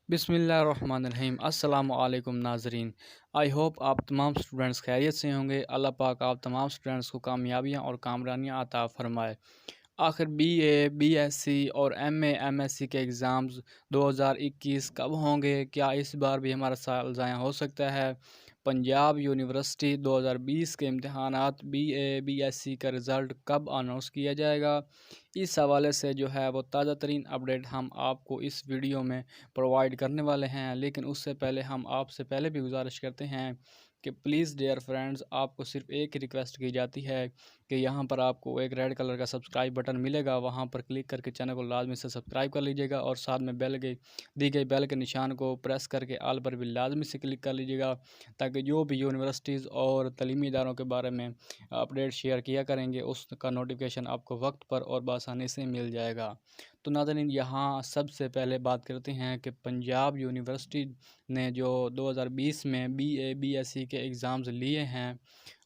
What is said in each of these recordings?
बिस्मिल्लाहिर्रहमानिर्रहीम। अस्सलामु अलैकुम नाज़रीन। आई होप आप तमाम स्टूडेंट्स खैरियत से होंगे। अल्लाह पाक आप तमाम स्टूडेंट्स को कामयाबियाँ और कामरानियाँ अता फ़रमाए। आखिर BA BSc और MA MSc के एग्ज़ाम्स 2021 कब होंगे? क्या इस बार भी हमारा साल ज़ाया हो सकता है? पंजाब यूनिवर्सिटी 2020 के इम्तहानात BA BSc का रिज़ल्ट कब अनाउंस किया जाएगा? इस हवाले से जो है वो ताज़ा तरीन अपडेट हम आपको इस वीडियो में प्रोवाइड करने वाले हैं। लेकिन उससे पहले हम आपसे पहले भी गुजारिश करते हैं कि प्लीज़ डियर फ्रेंड्स, आपको सिर्फ एक ही रिक्वेस्ट की जाती है कि यहाँ पर आपको एक रेड कलर का सब्सक्राइब बटन मिलेगा, वहाँ पर क्लिक करके चैनल को लाजमी से सब्सक्राइब कर लीजिएगा और साथ में दी गई बेल के निशान को प्रेस करके आल पर भी लाजमी से क्लिक कर लीजिएगा, ताकि जो भी यूनिवर्सिटीज़ और तलीमी इदारों के बारे में अपडेट शेयर किया करेंगे उसका नोटिफिकेशन आपको वक्त पर और आसानी से मिल जाएगा। तो नाज़रीन, यहाँ सबसे पहले बात करते हैं कि पंजाब यूनिवर्सिटी ने जो 2020 में BA BSc के एग्ज़ाम्स लिए हैं,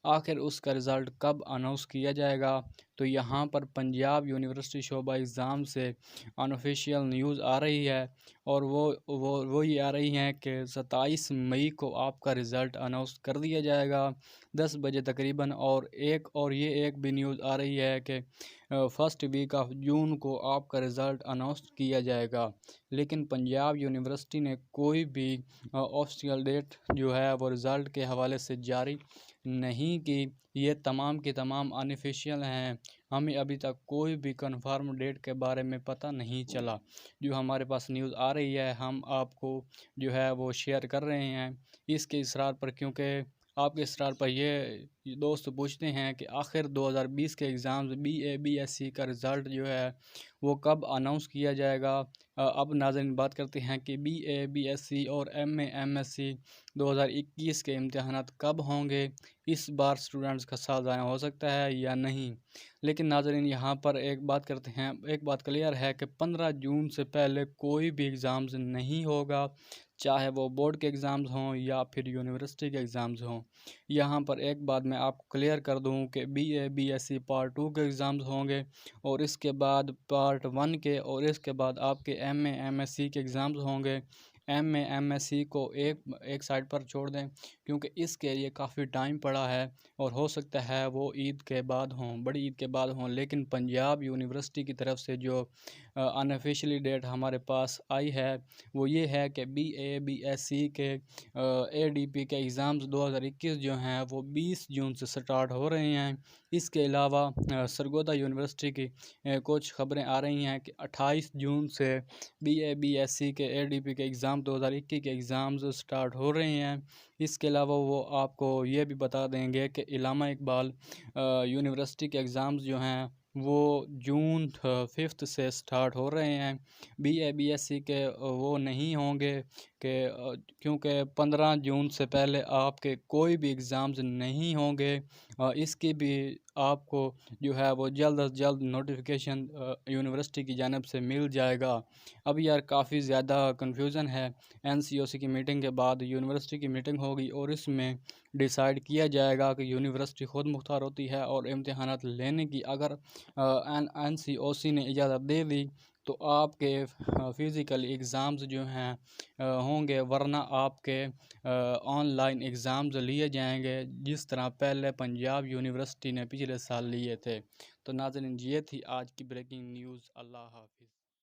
आखिर उसका रिज़ल्ट कब अनाउंस किया जाएगा? तो यहाँ पर पंजाब यूनिवर्सिटी शोबा एग्ज़ाम से अनऑफिशियल न्यूज़ आ रही है और वो ये आ रही हैं कि 27 मई को आपका रिज़ल्ट अनाउंस कर दिया जाएगा 10 बजे तकरीबन। और ये एक भी न्यूज़ आ रही है कि फर्स्ट वीक ऑफ जून को आपका रिज़ल्ट अनाउंस किया जाएगा। लेकिन पंजाब यूनिवर्सिटी ने कोई भी ऑफिशियल डेट जो है वो रिज़ल्ट के हवाले से जारी नहीं की। ये तमाम के तमाम अनऑफिशियल हैं। हमें अभी तक कोई भी कंफर्म डेट के बारे में पता नहीं चला। जो हमारे पास न्यूज़ आ रही है हम आपको जो है वो शेयर कर रहे हैं इसके इसरार पर, क्योंकि आपके इसरार पर ये दोस्त पूछते हैं कि आखिर 2020 के एग्ज़ाम्स BA BSc का रिज़ल्ट जो है वो कब अनाउंस किया जाएगा। अब नाज़रीन बात करते हैं कि BA BSc और MA MSc 2021 के इम्तहानात कब होंगे। इस बार स्टूडेंट्स का साल ज़ाया हो सकता है या नहीं। लेकिन नाज़रीन यहाँ पर एक बात करते हैं, एक बात क्लियर है कि 15 जून से पहले कोई भी एग्ज़ाम्स नहीं होगा, चाहे वो बोर्ड के एग्ज़ाम्स हों या फिर यूनिवर्सिटी के एग्ज़ाम्स हों। यहाँ पर एक बात मैं आपको क्लियर कर दूँ कि BA BSc पार्ट 2 के एग्ज़ाम्स होंगे और इसके बाद पार्ट 1 के, और इसके बाद आपके MA MSc के एग्ज़ाम्स होंगे। MA MSc को एक साइड पर छोड़ दें, क्योंकि इसके लिए काफ़ी टाइम पड़ा है और हो सकता है वो ईद के बाद हों, बड़ी ईद के बाद हों। लेकिन पंजाब यूनिवर्सिटी की तरफ से जो अनऑफिशियली डेट हमारे पास आई है वो ये है कि BA BSc के ADP के एग्ज़ाम्स 2021 जो हैं वो 20 जून से स्टार्ट हो रहे हैं। इसके अलावा सरगोदा यूनिवर्सिटी की कुछ खबरें आ रही हैं कि 28 जून से BA BSc के ADP के एग्ज़ाम 2021 के एग्ज़ाम्स स्टार्ट हो रहे हैं। इसके अलावा वो आपको ये भी बता देंगे कि इलामा इकबाल यूनिवर्सिटी के एग्ज़ाम्स जो हैं वो जून 5 से स्टार्ट हो रहे हैं। BA BSc के वो नहीं होंगे क्योंकि 15 जून से पहले आपके कोई भी एग्ज़ाम्स नहीं होंगे। इसकी भी आपको जो है वो जल्द अज जल्द नोटिफिकेशन यूनिवर्सिटी की जानिब से मिल जाएगा। अब यार काफ़ी ज़्यादा कन्फ्यूज़न है। NCOC की मीटिंग के बाद यूनिवर्सिटी की मीटिंग होगी और इसमें डिसाइड किया जाएगा कि यूनिवर्सिटी ख़ुद मुख्तार होती है और इम्तहानात लेने की अगर NCOC ने इजाज़त दे दी तो आपके फ़िज़िकल एग्ज़ाम्स जो हैं होंगे, वरना आपके ऑनलाइन एग्ज़ाम्स लिए जाएंगे जिस तरह पहले पंजाब यूनिवर्सिटी ने पिछले साल लिए थे। तो नाज़रीन, ये थी आज की ब्रेकिंग न्यूज़। अल्लाह हाफ़िज़।